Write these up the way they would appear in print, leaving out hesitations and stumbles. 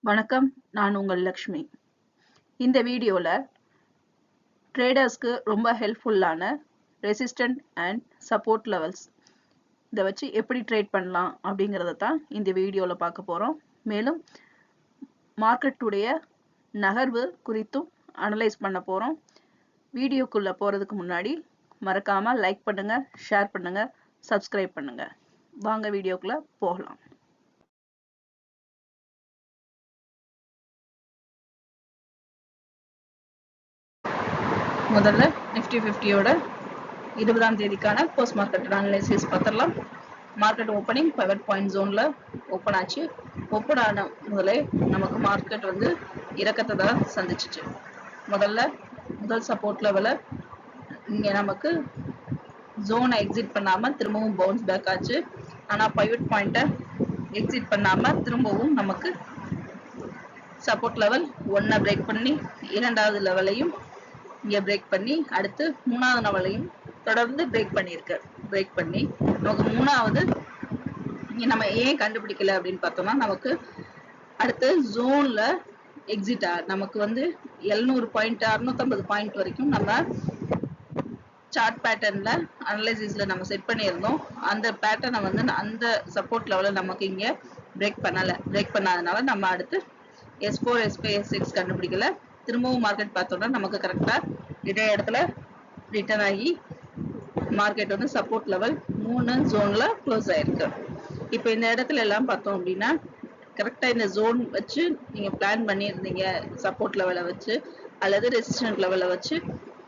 வணக்கம், நான் உங்கள் லக்ஷ்மி. இந்த வீடியோல ட்ரேடர்ஸ்க்கு ரொம்ப ஹெல்ப்ஃபுல்லான ரெசிஸ்டன்ட் அண்ட் சப்போர்ட் லெவல்ஸ் இதை வச்சு எப்படி ட்ரேட் பண்ணலாம் அப்படிங்கிறத தான் இந்த வீடியோல பார்க்க போறோம். மேலும் மார்க்கெட்டுடைய நகர்வு குறித்தும் அனலைஸ் பண்ண போறோம். வீடியோக்குள்ள போறதுக்கு முன்னாடி மறக்காம லைக் பண்ணுங்க, ஷேர் பண்ணுங்க, சப்ஸ்கிரைப் பண்ணுங்க. வாங்க வீடியோக்குள்ள போகலாம். முதல்ல நிஃப்டி 50யோட 20ஆம் தேதிக்கான போஸ்ட் மார்க்கெட் அனாலிசிஸ் பார்த்துடலாம். மார்க்கெட் ஓப்பனிங் பிவட் பாயிண்ட் ஜோன்ல ஓப்பன் ஆச்சு. ஓப்பன் ஆன முதலே நமக்கு மார்க்கெட் வந்து இறக்கத்தை தான் சந்திச்சிச்சு. முதல் சப்போர்ட் லெவல இங்க நமக்கு ஜோனை எக்ஸிட் பண்ணாம திரும்பவும் பவுன்ஸ் பேக் ஆச்சு. ஆனா பிவட் பாயிண்ட்டை எக்ஸிட் பண்ணாம திரும்பவும் நமக்கு சப்போர்ட் லெவல் 1 பிரேக் பண்ணி இரண்டாவது லெவலையும் இங்க பிரேக் பண்ணி அடுத்து மூணாவது லெவலையும் தொடர்ந்து பிரேக் பண்ணி நமக்கு மூணாவது இங்க நம்ம ஏன் கண்டுபிடிக்கல அப்படின்னு பார்த்தோம்னா, நமக்கு அடுத்து ஜோன்ல எக்ஸிட் நமக்கு வந்து 700 பாயிண்ட் 650 பாயிண்ட் வரைக்கும் நம்ம சார்ட் பேட்டர்ன்ல அனலைசிஸ்ல நம்ம செட் பண்ணியிருந்தோம். அந்த பேட்டர்னை வந்து அந்த சப்போர்ட் லெவல நமக்கு இங்க பிரேக் பண்ணாதனால நம்ம அடுத்து S4 S5 S6 கண்டுபிடிக்கல. திரும்பவும் மார்க்கெட் பார்த்தோம்னா நமக்கு கரெக்டா இதே இடத்துல ரிட்டர்ன் ஆகி மார்க்கெட் வந்து சப்போர்ட் லெவல் 3 ஜோன்ல க்ளோஸ் ஆயிருக்கு. இப்போ இந்த இடத்துல எல்லாம் பார்த்தோம் அப்படின்னா கரெக்டா இந்த ஜோன் வச்சு நீங்க பிளான் பண்ணியிருந்தீங்க, சப்போர்ட் லெவலை வச்சு அல்லது ரெசிஸ்டன்ட் லெவலை வச்சு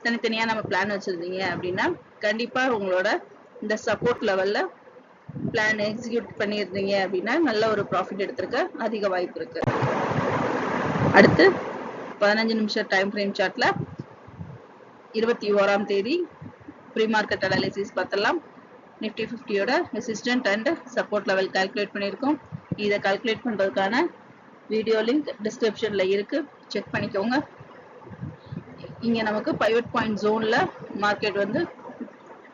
தனித்தனியா நம்ம பிளான் வச்சிருந்தீங்க அப்படின்னா கண்டிப்பா உங்களோட இந்த சப்போர்ட் லெவல்ல பிளான் எக்ஸிக்யூட் பண்ணியிருந்தீங்க அப்படின்னா நல்ல ஒரு ப்ராஃபிட் எடுத்திருக்க அதிக வாய்ப்பு இருக்கு. அடுத்து 15 நிமிஷம் டைம் ஃப்ரேம் சார்ட்ல 21ஆம் தேதி ப்ரீ மார்க்கெட் அனாலிசிஸ் பார்த்தலாம். நிஃப்டி 50யோட resistant and support level calculate பண்ணியிருக்கோம். இதை கால்குலேட் பண்றதுக்கான வீடியோ லிங்க் டிஸ்கிரிப்ஷன்ல இருக்கு, செக் பண்ணிக்கோங்க. இங்க நமக்கு பிவட் பாயிண்ட் ஜோன்ல மார்க்கெட் வந்து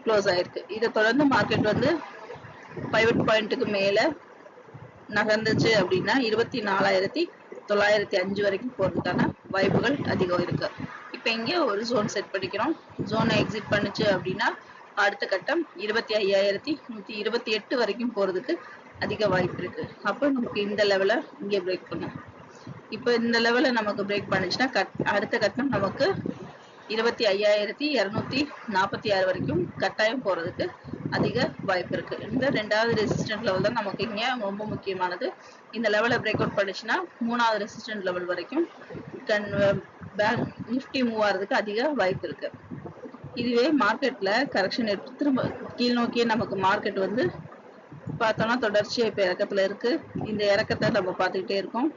க்ளோஸ் ஆயிருக்கு. இதை தொடர்ந்து மார்க்கெட் வந்து பிவட் பாயிண்ட்டுக்கு மேல நகர்ந்துச்சு அப்படின்னா 24,905 வரைக்கும் போறதுக்கான வாய்ப்புகள் அதிகம் இருக்கு. இப்போ இங்க ஒரு ஜோன் செட் பண்ணிக்கிறோம். ஜோனை எக்ஸிட் பண்ணுச்சு அப்படின்னா அடுத்த கட்டம் 25,128 வரைக்கும் போறதுக்கு அதிக வாய்ப்பு இருக்கு. அப்போ நமக்கு இந்த லெவல இங்க பிரேக் பண்ணும். இப்போ இந்த லெவல நமக்கு பிரேக் பண்ணுச்சுன்னா அடுத்த கட்டம் நமக்கு 25,246 வரைக்கும் கட்டாயம் போறதுக்கு அதிக வாய்ப்பு இருக்கு. இந்த ரெண்டாவது ரெசிஸ்டன்ட் லெவல் தான் நமக்கு இங்க ரொம்ப முக்கியமானது. இந்த லெவலை பிரேக் அவுட் பண்ணுச்சுன்னா மூணாவது ரெசிஸ்டன்ட் லெவல் வரைக்கும் நிஃப்டி மூவ் ஆகிறதுக்கு அதிக வாய்ப்பு இருக்கு. இதுவே மார்க்கெட்ல கரெக்ஷன் திரும்ப கீழ் நோக்கியே நமக்கு மார்க்கெட் வந்து பார்த்தோம்னா தொடர்ச்சியா இப்ப இறக்கத்துல இருக்கு. இந்த இறக்கத்தை நம்ம பார்த்துக்கிட்டே இருக்கோம்.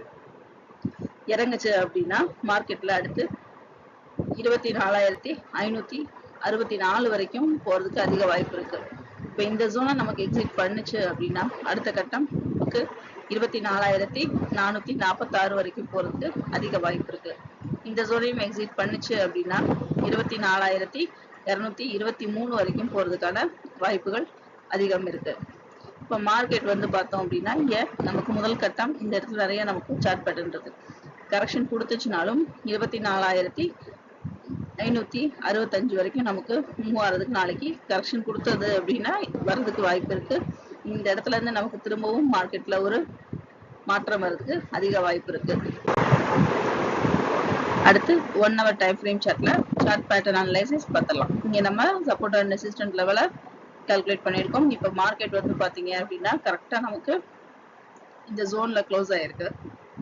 இறங்குச்சு அப்படின்னா மார்க்கெட்ல அடுத்து 24,564 வரைக்கும் போறதுக்கு அதிக வாய்ப்பு இருக்கு. இப்ப இந்த ஜோனை நமக்கு எக்ஸிட் பண்ணுச்சு அப்படின்னா அடுத்த கட்டம் 24,446 வரைக்கும் போறதுக்கு அதிக வாய்ப்பு இருக்கு. இந்த ஜோனையும் எக்ஸிட் பண்ணுச்சு அப்படின்னா 24,223 வரைக்கும் போறதுக்கான வாய்ப்புகள் அதிகம் இருக்கு. இப்ப மார்க்கெட் வந்து பார்த்தோம் அப்படின்னா இங்க நமக்கு முதல் கட்டம் இந்த இடத்துல நிறைய நமக்கு சார்ட் பேட்டர்ன் இருக்கு. கரெக்ஷன் கொடுத்துச்சுனாலும் 24,565 வரைக்கும் நமக்கு மூவ் ஆகிறதுக்கு நாளைக்கு கரெக்ஷன் கொடுத்தது அப்படின்னா வர்றதுக்கு வாய்ப்பு இருக்கு. இந்த இடத்துல இருந்து நமக்கு திரும்பவும் மார்க்கெட்ல ஒரு மாற்றம் வர்றதுக்கு அதிக வாய்ப்பு இருக்கு. அடுத்து 1 hour டைம் ஃப்ரேம் சார்ட்ல சார்ட் பேட்டர்ன் அனலைசிஸ் பார்த்தலாம். இங்க நம்ம சப்போர்ட் அண்ட் ரெசிஸ்டன்ட் லெவலை கால்குலேட் பண்ணியிருக்கோம். இப்போ மார்க்கெட் வந்து பாத்தீங்க அப்படின்னா கரெக்டா நமக்கு இந்த ஜோன்ல க்ளோஸ் ஆயிருக்கு.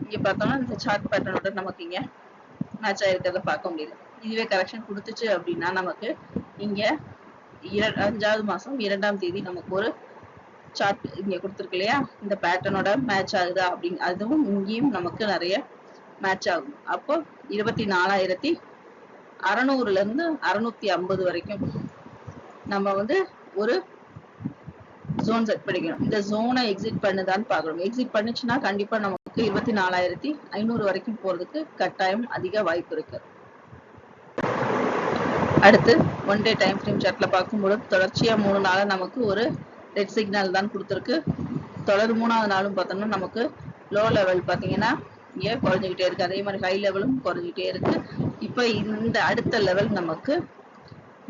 இங்க பார்த்தோம்னா இந்த சார்ட் பேட்டர்னோட நமக்கு இங்க மேட்ச் ஆயிருக்கிறத பார்க்க முடியுது. இதுவே கரெக்ஷன் கொடுத்துச்சு அப்படின்னா நமக்கு இங்க 5வது மாசம் 2ஆம் தேதி நமக்கு ஒரு சார்ட் இங்க கொடுத்துருக்கு இல்லையா, இந்த பேட்டர்னோட மேட்ச் ஆகுதா அப்படிங்க, அதுவும் இங்கேயும் நமக்கு நிறைய மேட்ச் ஆகும். அப்போ 24,600ல இருந்து 650 வரைக்கும் நம்ம வந்து ஒரு ஜோன் செட் பண்ணிக்கணும். இந்த ஜோனை எக்ஸிட் பண்ணுதான்னு பார்க்கணும். எக்ஸிட் பண்ணுச்சுன்னா கண்டிப்பா நமக்கு 24,500 வரைக்கும் போறதுக்கு கட்டாயம் அதிக வாய்ப்பு இருக்கு. அடுத்து 1 day டைம் ஃப்ரேம் சார்ட்ல பார்க்கும்போது தொடர்ச்சியா 3 நாளா நமக்கு ஒரு ரெட் சிக்னல் தான் கொடுத்துருக்கு. தொடர்ந்து 3வது நாளும் பார்த்தோம்னா நமக்கு லோ லெவல் பார்த்தீங்கன்னா இங்கே குறைஞ்சிக்கிட்டே இருக்கு. அதே மாதிரி ஹை லெவலும் குறைஞ்சிக்கிட்டே இருக்கு. இப்போ இந்த அடுத்த லெவல் நமக்கு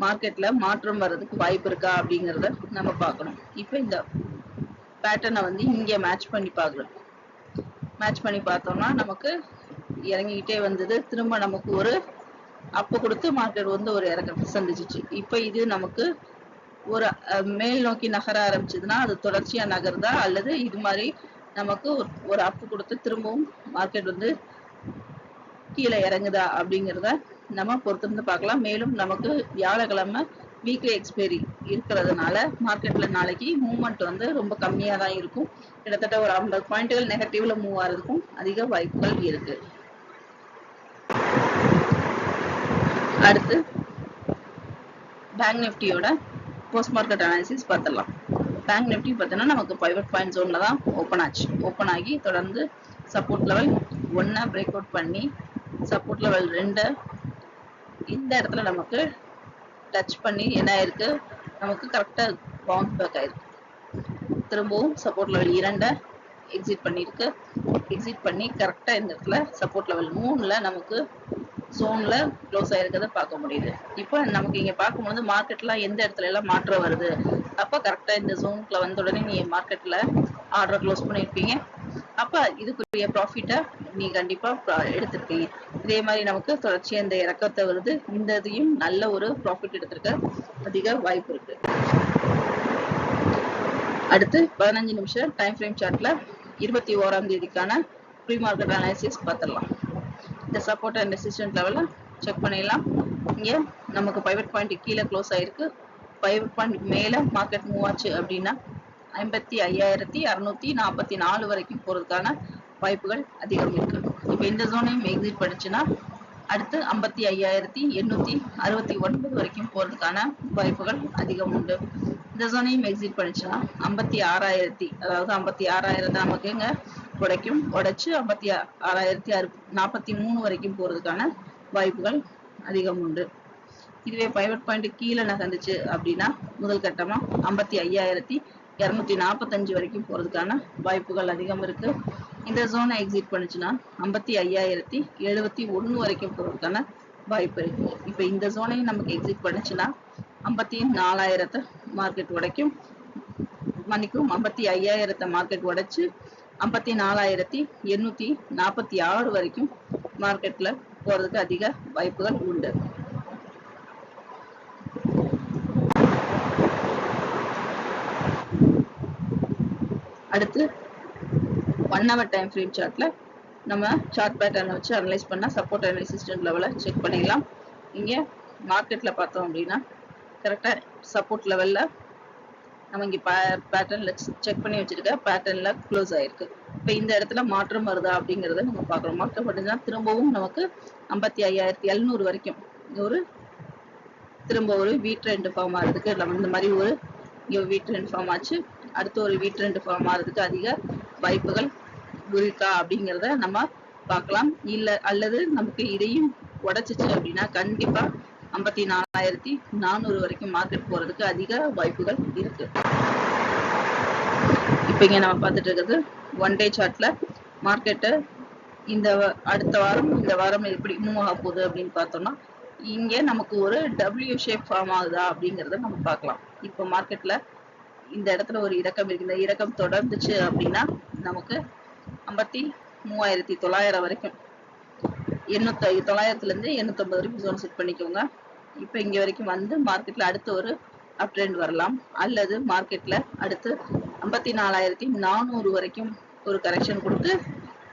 மார்க்கெட்ல மாற்றம் வர்றதுக்கு வாய்ப்பு இருக்கா அப்படிங்கிறத நம்ம பார்க்கணும். இப்போ இந்த பேட்டர்னை வந்து இங்கே மேட்ச் பண்ணி பார்க்குறோம். மேட்ச் பண்ணி பார்த்தோம்னா நமக்கு இறங்கிக்கிட்டே வந்தது. திரும்ப நமக்கு ஒரு அப்பு கொடுத்து மார்க்கெட் வந்து ஒரு இறக்கத்தை சந்திச்சிச்சு. இப்போ இது நமக்கு ஒரு மேல் நோக்கி நகர ஆரம்பிச்சதுன்னா அது தொடர்ச்சியா நகருதா, அல்லது இது மாதிரி நமக்கு ஒரு அப்பு கொடுத்து திரும்பவும் மார்க்கெட் வந்து கீழே இறங்குதா அப்படிங்கிறத நம்ம பொறுத்திருந்து பார்க்கலாம். மேலும் நமக்கு வியாழக்கிழமை வீக்லி எக்ஸ்பைரி இருக்கிறதுனால மார்க்கெட்ல நாளைக்கு மூவ்மெண்ட் வந்து ரொம்ப கம்மியா தான் இருக்கும். கிட்டத்தட்ட ஒரு 50 பாயிண்ட்கள் நெகட்டிவ்ல மூவ் ஆகிறதுக்கும் அதிக வாய்ப்புகள் இருக்கு. அடுத்து பேங்க் நிஃப்டியோட போஸ்ட் மார்க்கெட் அனாலிசிஸ் பார்த்துடலாம். பேங்க் நிஃப்டி பார்த்தோன்னா நமக்கு பைவட் பாயிண்ட் ஜோன்ல தான் ஓப்பன் ஆச்சு. ஓப்பன் ஆகி தொடர்ந்து சப்போர்ட் லெவல் 1 பிரேக் அவுட் பண்ணி சப்போர்ட் லெவல் 2 இந்த இடத்துல நமக்கு டச் பண்ணி என்ன ஆயிருக்கு, நமக்கு கரெக்டா பவுன்ஸ் பேக் ஆயிருக்கு. திரும்பவும் சப்போர்ட் லெவல் 2 எக்ஸிட் பண்ணிருக்கு. எக்ஸிட் பண்ணி கரெக்டா இந்த இடத்துல சப்போர்ட் லெவல் 3ல நமக்கு ஜோன்ல க்ளோஸ் ஆயிருக்கிறத பார்க்க முடியுது. இப்போ நமக்கு இங்க பார்க்கும்போது மார்க்கெட்ல எந்த இடத்துல எல்லாம் மாற்றம் வருது, அப்ப கரெக்டா இந்த ஜோனுக்குள்ள வந்த உடனே நீங்க மார்க்கெட்ல ஆர்டர் க்ளோஸ் பண்ணிருப்பீங்க. அப்ப இதுக்குரிய ப்ராஃபிட்டை நீ கண்டிப்பா எடுத்திருப்பீங்க. இதே மாதிரி நமக்கு தொடர்ச்சியா இந்த இறக்கத்தை வருது. இந்த இதையும் நல்ல ஒரு ப்ராஃபிட் எடுத்திருக்க அதிக வாய்ப்பு இருக்கு. அடுத்து 15 நிமிஷம் டைம் ஃப்ரேம் சார்ட்ல 21ஆம் தேதிக்கான ப்ரீ மார்க்கெட் அனாலிசிஸ் பார்த்துடலாம். இந்த சப்போர்ட் அண்ட் ரெசிஸ்டன்ட் லெவலில் செக் பண்ணிடலாம். இங்கே நமக்கு பைவட் பாயிண்ட் கீழே க்ளோஸ் ஆயிருக்கு. பைவட் பாயிண்ட் மேலே மார்க்கெட் மூவ் ஆச்சு அப்படின்னா 55,644 வரைக்கும் போகிறதுக்கான வாய்ப்புகள் அதிகம் இருக்கு. இப்போ இந்த ஜோனையும் எக்ஸிட் பண்ணிச்சுன்னா அடுத்து 55,869 வரைக்கும் போகிறதுக்கான வாய்ப்புகள் அதிகம் உண்டு. இந்த ஜோனையும் எக்ஸிட் பண்ணிச்சுன்னா 56,000, அதாவது 56,000 நமக்கு எங்க உடைக்கும். உடைச்சு 56,043 வரைக்கும் போறதுக்கான வாய்ப்புகள் அதிகம் உண்டு. இதுவே பைவட் பாயிண்ட் கீழே நகர்ந்துச்சு அப்படின்னா முதல் கட்டமா 55,245 வரைக்கும் போறதுக்கான வாய்ப்புகள் அதிகம் இருக்கு. இந்த ஜோனை எக்ஸிட் பண்ணுச்சுன்னா 55,071 வரைக்கும் போறதுக்கான வாய்ப்பு இருக்கு. இப்ப இந்த ஜோனையும் நமக்கு எக்ஸிட் பண்ணுச்சுன்னா 54,000 மார்க்கெட் உடைக்கும். மணிக்கும் 55,000 மார்க்கெட் உடைச்சு 54,846 வரைக்கும் மார்க்கெட்ல போறதுக்கு அதிக வாய்ப்புகள் உண்டு. அடுத்து 1 hour டைம் ஃப்ரேம் சார்ட்ல நம்ம சார்ட் பேட்டர்னை வச்சு அனலைஸ் பண்ணா சப்போர்ட் அண்ட் ரெசிஸ்டன்ட் லெவலை செக் பண்ணிடலாம். இங்க மார்க்கெட்ல பார்த்தோம் அப்படின்னா கரெக்டா சப்போர்ட் லெவல்ல நம்ம இங்க பேட்டர்ன்ல செக் பண்ணி வச்சிருக்க பேட்டர்ன்ல க்ளோஸ் ஆயிருக்கு. இப்போ இந்த இடத்துல மாற்றம் வருதா அப்படிங்கறத நம்ம பார்க்கணும். மாற்றம் பண்ணுச்சுன்னா திரும்பவும் நமக்கு 55,700 வரைக்கும் ஒரு திரும்ப ஒரு வீட் ட்ரெண்ட் ஃபார்ம் ஆகிறதுக்கு நம்ம இந்த மாதிரி ஒரு வீட் ட்ரெண்ட் ஃபார்ம் ஆச்சு. அடுத்து ஒரு வீட் ட்ரெண்ட் ஃபார்ம் ஆகிறதுக்கு அதிக வாய்ப்புகள் இருக்கா அப்படிங்கிறத நம்ம பார்க்கலாம். இல்ல அல்லது நமக்கு இதையும் உடைச்சிச்சு அப்படின்னா கண்டிப்பா 54,400 வரைக்கும் மார்க்கெட் போறதுக்கு அதிக வாய்ப்புகள் இருக்கு. இப்ப இங்க நம்ம பார்த்துட்டு இருக்கிறது 1 டே சார்ட்ல மார்க்கெட்டு இந்த அடுத்த வாரம் இந்த வாரம் எப்படி மூவ் ஆக போகுது அப்படின்னு பார்த்தோம்னா இங்க நமக்கு ஒரு W ஷேப் ஃபார்ம் ஆகுதா அப்படிங்கறத நம்ம பார்க்கலாம். இப்போ மார்க்கெட்ல இந்த இடத்துல ஒரு இறக்கம் இருக்கு. இந்த இறக்கம் தொடர்ந்துச்சு அப்படின்னா நமக்கு 53,900 வரைக்கும் 900ல இருந்து 850 வரைக்கும் ஜோன் செட் பண்ணிக்கோங்க. இப்போ இங்க வரைக்கும் வந்து மார்க்கெட்ல அடுத்து ஒரு அப் ட்ரெண்ட் வரலாம், அல்லது மார்க்கெட்ல அடுத்து 54,400 வரைக்கும் ஒரு கரெக்ஷன் கொடுத்து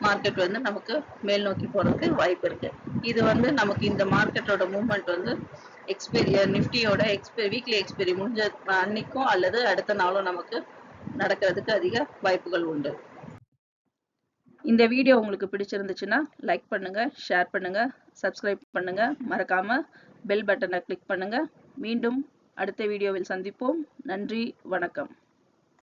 மார்க்கெட் வந்து நமக்கு மேல் நோக்கி போறதுக்கு வாய்ப்பு இருக்கு. இது வந்து நமக்கு இந்த மார்க்கெட்டோட மூவ்மெண்ட் வந்து எக்ஸ்பைரி நிஃப்டியோட வீக்லி எக்ஸ்பைரி முடிஞ்ச அன்னைக்கும் அல்லது அடுத்த நாளும் நமக்கு நடக்கிறதுக்கு அதிக வாய்ப்புகள் உண்டு. இந்த வீடியோ உங்களுக்கு பிடிச்சிருந்துச்சுன்னா லைக் பண்ணுங்க, ஷேர் பண்ணுங்க, சப்ஸ்கிரைப் பண்ணுங்க, மறக்காம பெல் பட்டனை கிளிக் பண்ணுங்க. மீண்டும் அடுத்த வீடியோவில் சந்திப்போம். நன்றி, வணக்கம்.